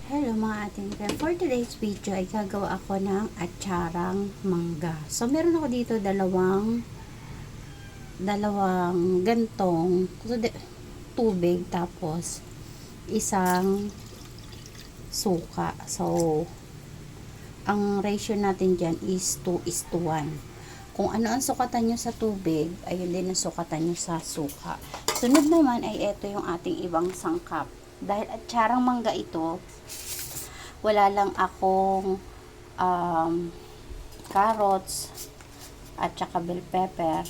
Hello mga ating friend. For today's video ay gagawa ako ng atsarang mangga. So meron ako dito dalawang gantong tubig tapos isang suka. So ang ratio natin dyan is 2:1. Kung ano ang sukatan nyo sa tubig, ayun din ang sukatan nyo sa suka. Sunod naman ay ito yung ating ibang sangkap. Dahil atsarang mangga ito, wala lang akong carrots at saka bell pepper.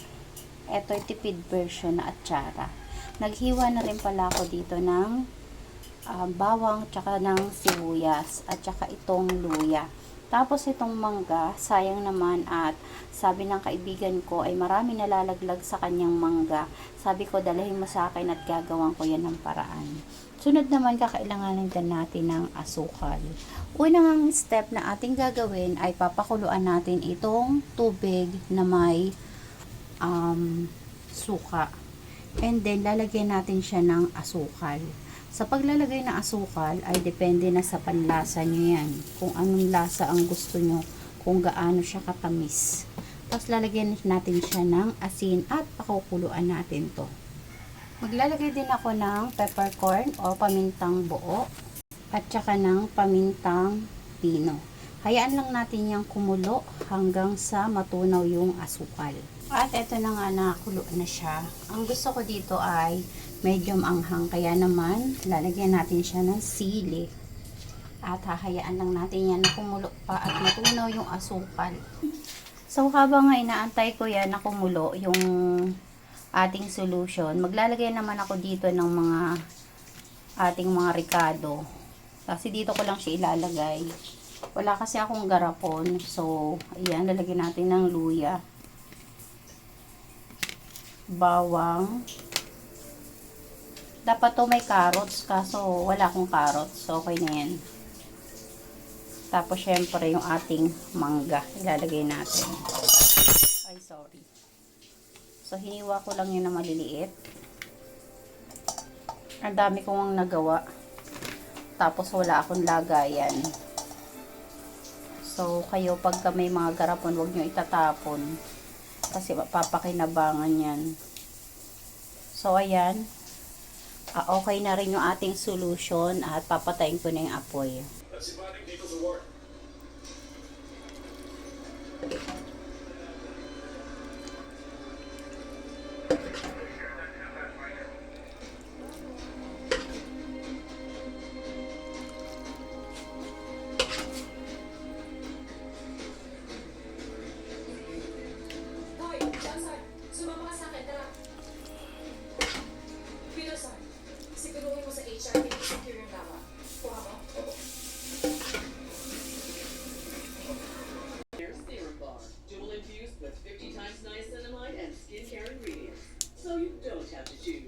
Ito ay tipid version na atsara. Naghiwa na rin pala ako dito ng bawang tsaka ng sibuyas at saka itong luya. Tapos itong mangga, sayang naman at sabi ng kaibigan ko ay marami nalalaglag sa kanyang mangga. Sabi ko dalhin mo sa akin at gagawin ko yan ng paraan. Sunod naman kakailanganin din natin ng asukal. Unang step na ating gagawin ay papakuluan natin itong tubig na may suka. And then lalagyan natin siya ng asukal. Sa paglalagay ng asukal ay depende na sa panlasa nyo yan. Kung anong lasa ang gusto nyo, kung gaano siya katamis. Tapos lalagyan natin siya ng asin at pakukuluan natin to. Maglalagay din ako ng peppercorn o pamintang buo at saka ng pamintang pino. Hayaan lang natin yung kumulo hanggang sa matunaw yung asukal. At eto na nga, nakakulo na siya. Ang gusto ko dito ay medium anghang, kaya naman lalagyan natin siya ng sili. At hahayaan lang natin yan na kumulo pa at matunaw yung asukal. So habang nga inaantay ko yan na kumulo yung ating solution, maglalagay naman ako dito ng mga ating mga ricado. Kasi dito ko lang siya ilalagay. Wala kasi akong garapon. So, ayan, lalagyan natin ng luya. Bawang. Dapat to may carrots, kaso wala akong carrots. So, okay na yan. Tapos, syempre, yung ating mangga. Ilalagay natin. Ay, sorry. So, hiniwa ko lang yun na maliliit. Ang dami kong nagawa. Tapos, wala akong lagayan. So, kayo pagka may mga garapon, huwag nyo itatapon. Kasi papakinabangan yan. So, ayan. Okay na rin yung ating solution at papatayin ko na yung apoy. Siguruhin mo sa HR, secure yung tama. Kuha mo? Here's Serum Bar, dual infused with 50 times niacinamide and skincare ingredients. So you don't have to choose.